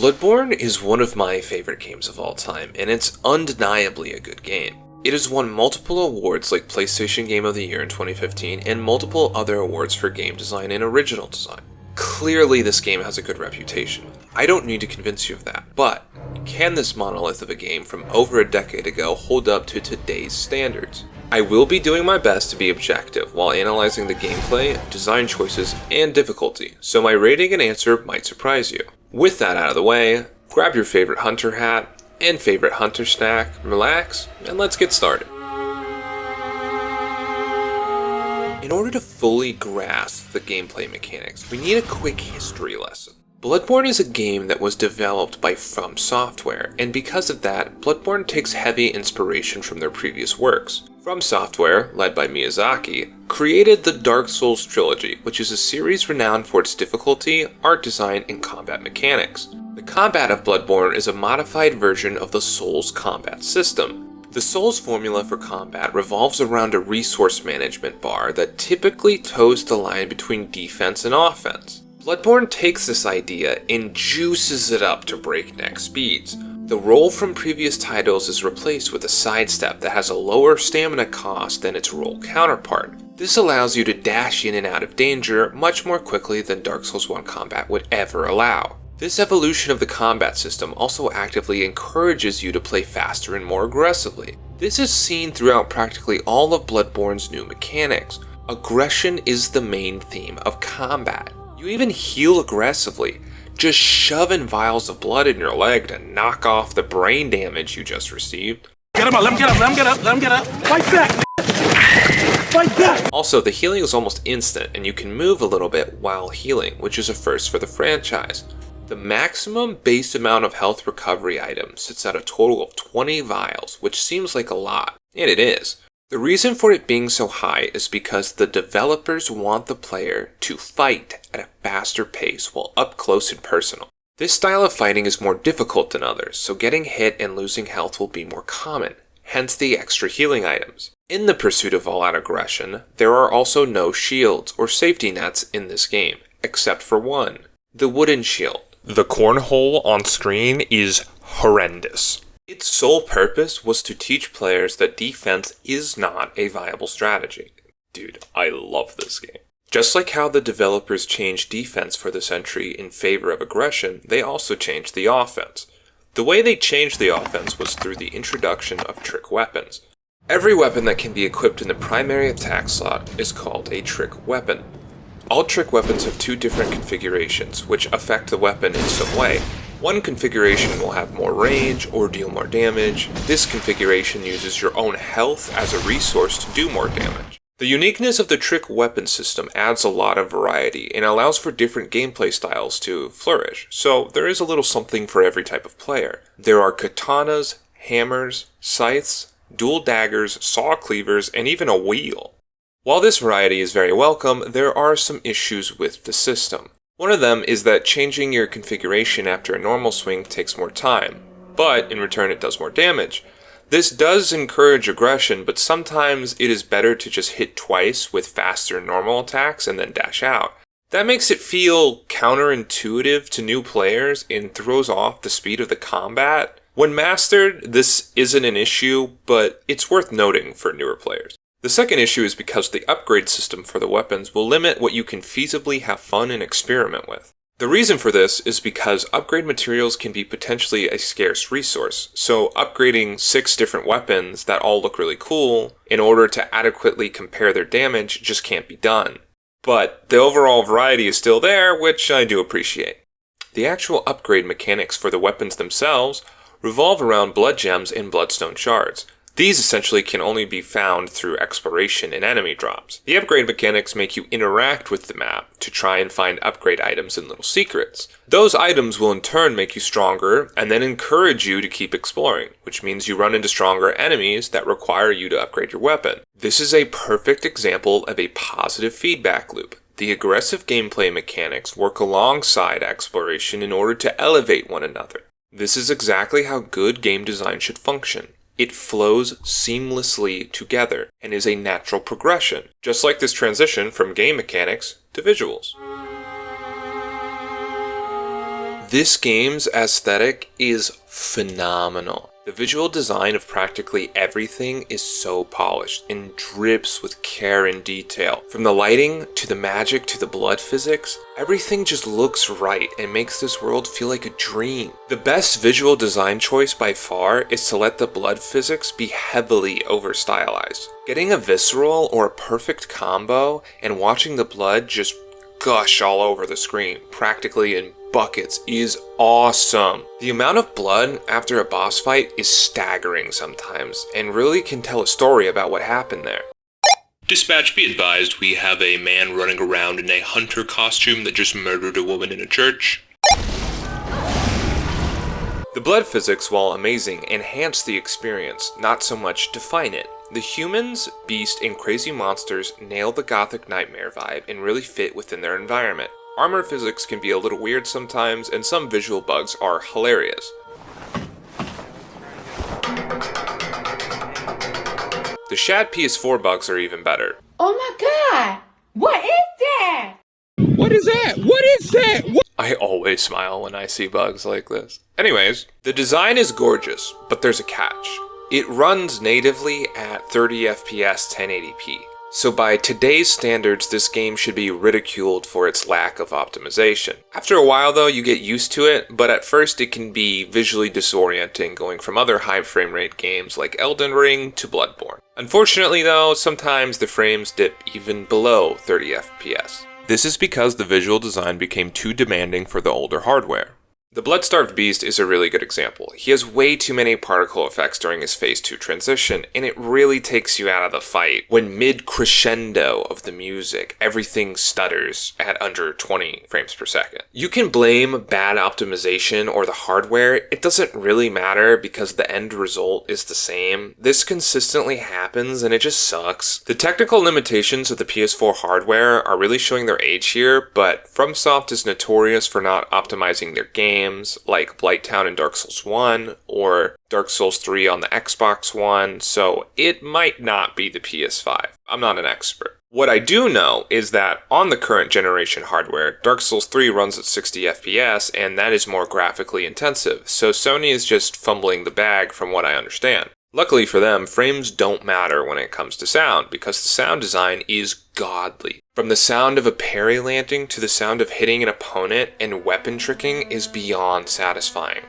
Bloodborne is one of my favorite games of all time, and it's undeniably a good game. It has won multiple awards like PlayStation Game of the Year in 2015 and multiple other awards for game design and original design. Clearly this game has a good reputation. I don't need to convince you of that, but can this monolith of a game from over a decade ago hold up to today's standards? I will be doing my best to be objective while analyzing the gameplay, design choices, and difficulty, so my rating and answer might surprise you. With that out of the way, grab your favorite hunter hat and favorite hunter snack, relax, and let's get started. In order to fully grasp the gameplay mechanics, we need a quick history lesson. Bloodborne is a game that was developed by Fromsoftware, and because of that, Bloodborne takes heavy inspiration from their previous works. Fromsoftware, led by Miyazaki, created the Dark Souls trilogy, which is a series renowned for its difficulty, art design, and combat mechanics. The combat of Bloodborne is a modified version of the Souls combat system. The Souls formula for combat revolves around a resource management bar that typically toes the line between defense and offense. Bloodborne takes this idea and juices it up to breakneck speeds. The roll from previous titles is replaced with a sidestep that has a lower stamina cost than its roll counterpart. This allows you to dash in and out of danger much more quickly than Dark Souls 1 combat would ever allow. This evolution of the combat system also actively encourages you to play faster and more aggressively. This is seen throughout practically all of Bloodborne's new mechanics. Aggression is the main theme of combat. You even heal aggressively, just shoving vials of blood in your leg to knock off the brain damage you just received. Get him up, let him get up, let him get up, let him get up. Fight back! Fight back! Also, the healing is almost instant, and you can move a little bit while healing, which is a first for the franchise. The maximum base amount of health recovery items sits at a total of 20 vials, which seems like a lot, and it is. The reason for it being so high is because the developers want the player to fight at a faster pace while up close and personal. This style of fighting is more difficult than others, so getting hit and losing health will be more common, hence the extra healing items. In the pursuit of all-out aggression, there are also no shields or safety nets in this game, except for one, the wooden shield. The cornhole on screen is horrendous. Its sole purpose was to teach players that defense is not a viable strategy. Dude, I love this game. Just like how the developers changed defense for this entry in favor of aggression, they also changed the offense. The way they changed the offense was through the introduction of trick weapons. Every weapon that can be equipped in the primary attack slot is called a trick weapon. All trick weapons have two different configurations, which affect the weapon in some way. One configuration will have more range or deal more damage. This configuration uses your own health as a resource to do more damage. The uniqueness of the trick weapon system adds a lot of variety and allows for different gameplay styles to flourish, so there is a little something for every type of player. There are katanas, hammers, scythes, dual daggers, saw cleavers, and even a wheel. While this variety is very welcome, there are some issues with the system. One of them is that changing your configuration after a normal swing takes more time, but in return it does more damage. This does encourage aggression, but sometimes it is better to just hit twice with faster normal attacks and then dash out. That makes it feel counterintuitive to new players and throws off the speed of the combat. When mastered, this isn't an issue, but it's worth noting for newer players. The second issue is because the upgrade system for the weapons will limit what you can feasibly have fun and experiment with. The reason for this is because upgrade materials can be potentially a scarce resource, so upgrading 6 different weapons that all look really cool in order to adequately compare their damage just can't be done. But the overall variety is still there, which I do appreciate. The actual upgrade mechanics for the weapons themselves revolve around blood gems and bloodstone shards. These essentially can only be found through exploration and enemy drops. The upgrade mechanics make you interact with the map to try and find upgrade items and little secrets. Those items will in turn make you stronger and then encourage you to keep exploring, which means you run into stronger enemies that require you to upgrade your weapon. This is a perfect example of a positive feedback loop. The aggressive gameplay mechanics work alongside exploration in order to elevate one another. This is exactly how good game design should function. It flows seamlessly together and is a natural progression, just like this transition from game mechanics to visuals. This game's aesthetic is phenomenal. The visual design of practically everything is so polished and drips with care and detail. From the lighting, to the magic, to the blood physics, everything just looks right and makes this world feel like a dream. The best visual design choice by far is to let the blood physics be heavily over-stylized. Getting a visceral or a perfect combo and watching the blood just gush all over the screen, practically in buckets, is awesome. The amount of blood after a boss fight is staggering sometimes, and really can tell a story about what happened there. Dispatch, be advised, we have a man running around in a hunter costume that just murdered a woman in a church. The blood physics, while amazing, enhance the experience, not so much define it. The humans, beast, and crazy monsters nail the gothic nightmare vibe and really fit within their environment. Armor physics can be a little weird sometimes, and some visual bugs are hilarious. The Shad PS4 bugs are even better. Oh my god! What is that? What is that? What is that? What? I always smile when I see bugs like this. Anyways, the design is gorgeous, but there's a catch. It runs natively at 30 FPS 1080p. So by today's standards, this game should be ridiculed for its lack of optimization. After a while though, you get used to it, but at first it can be visually disorienting going from other high frame rate games like Elden Ring to Bloodborne. Unfortunately though, sometimes the frames dip even below 30 FPS. This is because the visual design became too demanding for the older hardware. The Bloodstarved Beast is a really good example. He has way too many particle effects during his Phase 2 transition, and it really takes you out of the fight when mid-crescendo of the music, everything stutters at under 20 frames per second. You can blame bad optimization or the hardware, it doesn't really matter because the end result is the same. This consistently happens and it just sucks. The technical limitations of the PS4 hardware are really showing their age here, but FromSoft is notorious for not optimizing their games like Blighttown and Dark Souls 1 or Dark Souls 3 on the Xbox One, so it might not be the PS5. I'm not an expert. What I do know is that on the current generation hardware, Dark Souls 3 runs at 60 FPS and that is more graphically intensive, so Sony is just fumbling the bag from what I understand. Luckily for them, frames don't matter when it comes to sound, because the sound design is godly. From the sound of a parry landing to the sound of hitting an opponent and weapon tricking is beyond satisfying.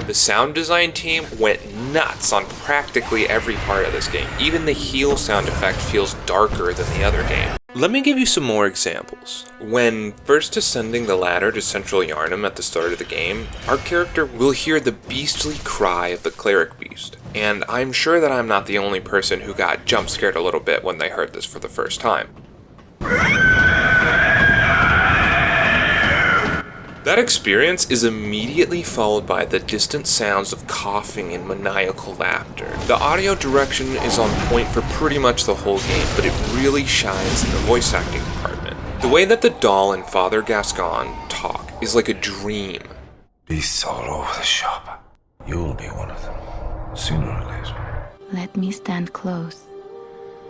The sound design team went nuts on practically every part of this game. Even the heal sound effect feels darker than the other game. Let me give you some more examples. When first ascending the ladder to Central Yharnam at the start of the game, our character will hear the beastly cry of the cleric beast. And I'm sure that I'm not the only person who got jump scared a little bit when they heard this for the first time. That experience is immediately followed by the distant sounds of coughing and maniacal laughter. The audio direction is on point for pretty much the whole game, but it really shines in the voice acting department. The way that the doll and Father Gascon talk is like a dream. Beasts all over the shop. You'll be one of them, sooner or later. Let me stand close.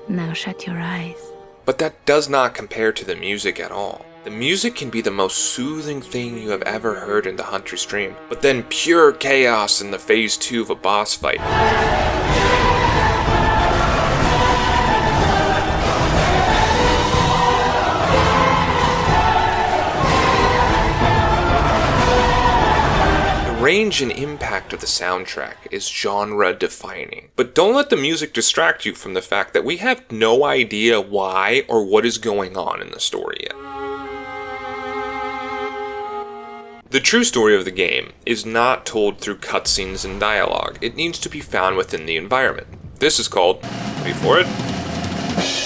Now shut your eyes. But that does not compare to the music at all. The music can be the most soothing thing you have ever heard in the Hunter's Dream, but then pure chaos in the Phase 2 of a boss fight. The range and impact of the soundtrack is genre defining, but don't let the music distract you from the fact that we have no idea why or what is going on in the story yet. The true story of the game is not told through cutscenes and dialogue. It needs to be found within the environment. This is called, wait for it,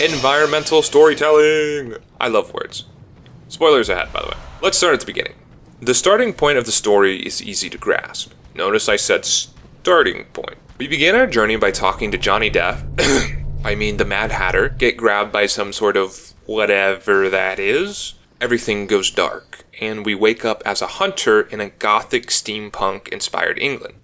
environmental storytelling. I love words. Spoilers ahead, by the way. Let's start at the beginning. The starting point of the story is easy to grasp. Notice I said starting point. We begin our journey by talking to Johnny Depp, the Mad Hatter, get grabbed by some sort of whatever that is. Everything goes dark, and we wake up as a hunter in a gothic steampunk-inspired England.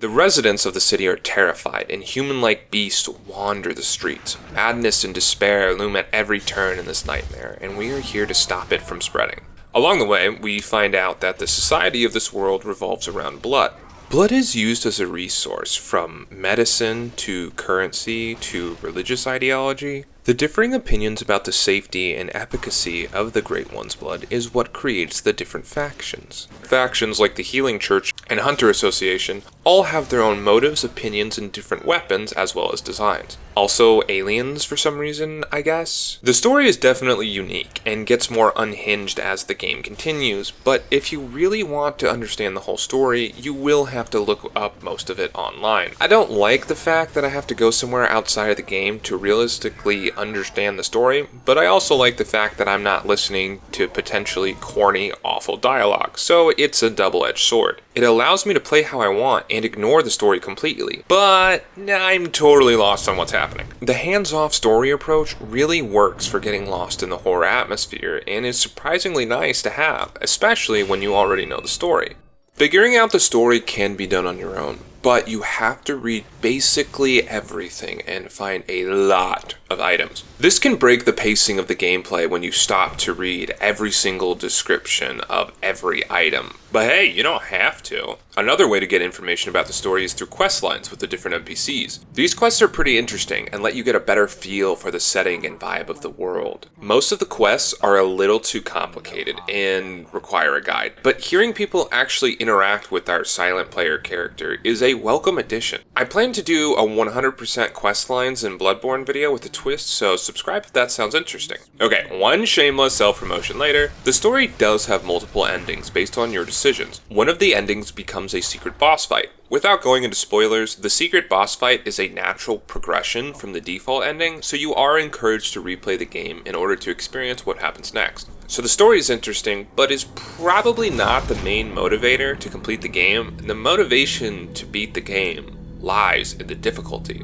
The residents of the city are terrified, and human-like beasts wander the streets. Madness and despair loom at every turn in this nightmare, and we are here to stop it from spreading. Along the way, we find out that the society of this world revolves around blood. Blood is used as a resource, from medicine to currency to religious ideology. The differing opinions about the safety and efficacy of the Great One's blood is what creates the different factions. Factions like the Healing Church and Hunter Association all have their own motives, opinions, and different weapons as well as designs. Also aliens for some reason, I guess. The story is definitely unique and gets more unhinged as the game continues, but if you really want to understand the whole story, you will have to look up most of it online. I don't like the fact that I have to go somewhere outside of the game to realistically understand the story, but I also like the fact that I'm not listening to potentially corny, awful dialogue, so it's a double-edged sword. It allows me to play how I want and ignore the story completely, but I'm totally lost on what's happening. The hands-off story approach really works for getting lost in the horror atmosphere and is surprisingly nice to have, especially when you already know the story. Figuring out the story can be done on your own, but you have to read basically everything and find a lot of items. This can break the pacing of the gameplay when you stop to read every single description of every item. But hey, you don't have to. Another way to get information about the story is through quest lines with the different NPCs. These quests are pretty interesting and let you get a better feel for the setting and vibe of the world. Most of the quests are a little too complicated and require a guide, but hearing people actually interact with our silent player character is a welcome addition. I plan to do a 100% quest lines in Bloodborne video with a twist, so subscribe if that sounds interesting. Okay, one shameless self-promotion later, the story does have multiple endings based on your decisions. One of the endings becomes a secret boss fight. Without going into spoilers, the secret boss fight is a natural progression from the default ending, so you are encouraged to replay the game in order to experience what happens next. So the story is interesting, but is probably not the main motivator to complete the game. The motivation to beat the game lies in the difficulty.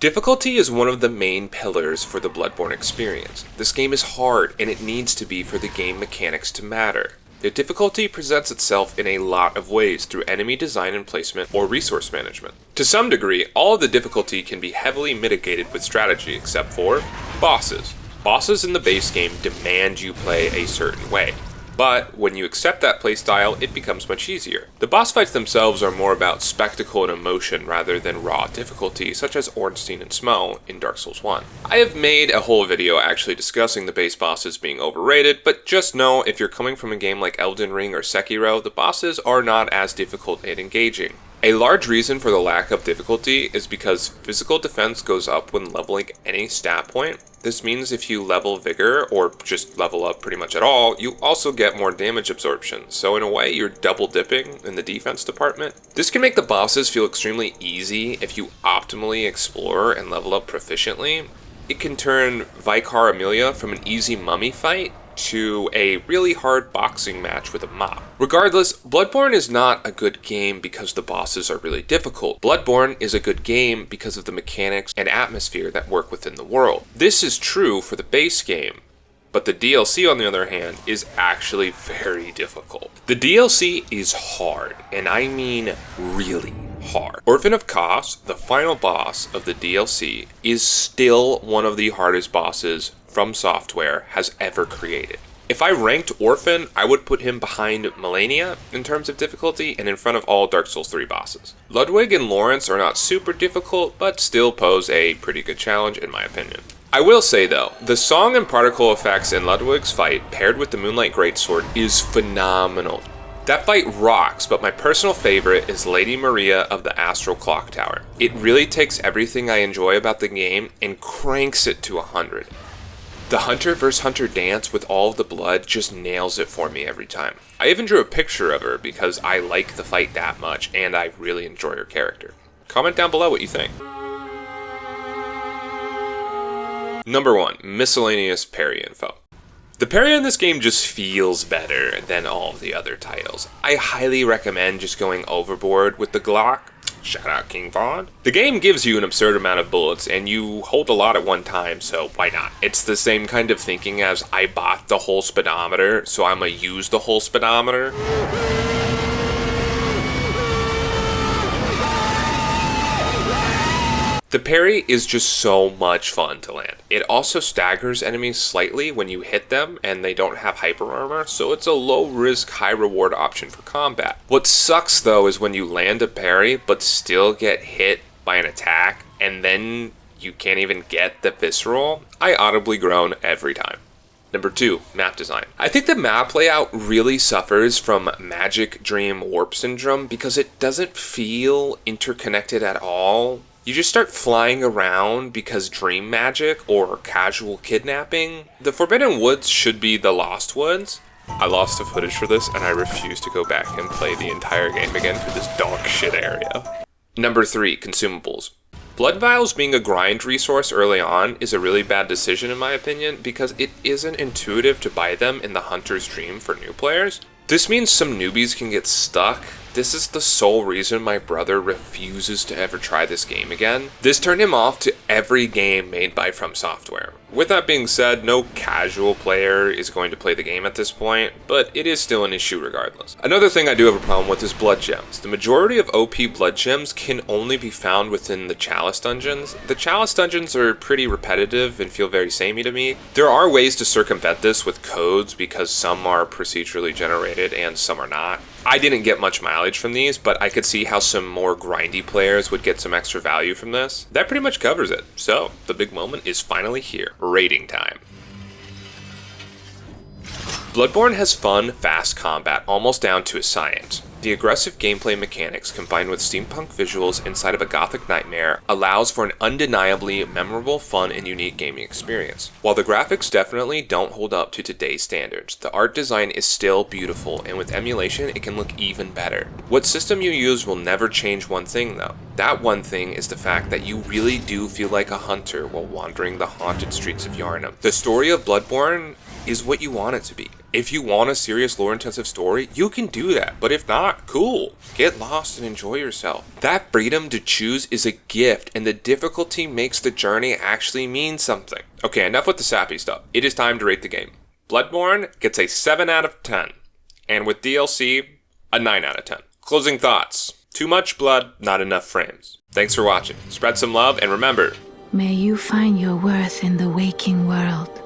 Difficulty is one of the main pillars for the Bloodborne experience. This game is hard, and it needs to be for the game mechanics to matter. The difficulty presents itself in a lot of ways through enemy design and placement or resource management. To some degree, all of the difficulty can be heavily mitigated with strategy except for bosses. Bosses in the base game demand you play a certain way. But when you accept that playstyle, it becomes much easier. The boss fights themselves are more about spectacle and emotion rather than raw difficulty, such as Ornstein and Smo in Dark Souls 1. I have made a whole video actually discussing the base bosses being overrated, but just know if you're coming from a game like Elden Ring or Sekiro, the bosses are not as difficult and engaging. A large reason for the lack of difficulty is because physical defense goes up when leveling any stat point. This means if you level Vigor, or just level up pretty much at all, you also get more damage absorption, so in a way you're double dipping in the defense department. This can make the bosses feel extremely easy if you optimally explore and level up proficiently. It can turn Vicar Amelia from an easy mummy fight to a really hard boxing match with a mop. Regardless, Bloodborne is not a good game because the bosses are really difficult. Bloodborne is a good game because of the mechanics and atmosphere that work within the world. This is true for the base game, but the DLC, on the other hand, is actually very difficult. The DLC is hard, and I mean really hard. Orphan of Kos, the final boss of the DLC, is still one of the hardest bosses Fromsoftware has ever created. If I ranked Orphan, I would put him behind Melania in terms of difficulty and in front of all Dark Souls 3 bosses. Ludwig and Lawrence are not super difficult, but still pose a pretty good challenge in my opinion. I will say though, the song and particle effects in Ludwig's fight paired with the Moonlight Greatsword is phenomenal. That fight rocks, but my personal favorite is Lady Maria of the Astral Clock Tower. It really takes everything I enjoy about the game and cranks it to 100. The Hunter vs. Hunter dance with all of the blood just nails it for me every time. I even drew a picture of her because I like the fight that much and I really enjoy her character. Comment down below what you think. Number 1. Miscellaneous parry info. The parry in this game just feels better than all of the other titles. I highly recommend just going overboard with the Glock. Shout out King Vaughn. The game gives you an absurd amount of bullets and you hold a lot at one time, so why not? It's the same kind of thinking as I bought the whole speedometer, so I'm gonna use the whole speedometer. The parry is just so much fun to land. It also staggers enemies slightly when you hit them and they don't have hyper armor, so it's a low risk, high reward option for combat. What sucks though is when you land a parry but still get hit by an attack and then you can't even get the visceral. I audibly groan every time. Number 2, map design. I think the map layout really suffers from Magic Dream Warp Syndrome because it doesn't feel interconnected at all. You just start flying around because dream magic or casual kidnapping. The Forbidden Woods should be the Lost Woods. I lost the footage for this and I refuse to go back and play the entire game again for this dog shit area. Number 3, consumables. Blood vials being a grind resource early on is a really bad decision in my opinion because it isn't intuitive to buy them in the Hunter's Dream for new players. This means some newbies can get stuck. This is the sole reason my brother refuses to ever try this game again. This turned him off to every game made by Fromsoftware. With that being said, no casual player is going to play the game at this point, but it is still an issue regardless. Another thing I do have a problem with is blood gems. The majority of OP blood gems can only be found within the Chalice dungeons. The Chalice dungeons are pretty repetitive and feel very samey to me. There are ways to circumvent this with codes because some are procedurally generated and some are not. I didn't get much mileage from these, but I could see how some more grindy players would get some extra value from this. That pretty much covers it. So, the big moment is finally here. Rating time. Bloodborne has fun, fast combat, almost down to a science. The aggressive gameplay mechanics combined with steampunk visuals inside of a gothic nightmare allows for an undeniably memorable, fun, and unique gaming experience. While the graphics definitely don't hold up to today's standards, the art design is still beautiful, and with emulation it can look even better. What system you use will never change one thing though. That one thing is the fact that you really do feel like a hunter while wandering the haunted streets of Yharnam. The story of Bloodborne is what you want it to be. If you want a serious lore-intensive story, you can do that. But if not, cool. Get lost and enjoy yourself. That freedom to choose is a gift, and the difficulty makes the journey actually mean something. Okay, enough with the sappy stuff. It is time to rate the game. Bloodborne gets a 7 out of 10. And with DLC, a 9 out of 10. Closing thoughts. Too much blood, not enough frames. Thanks for watching. Spread some love, and remember, May you find your worth in the waking world.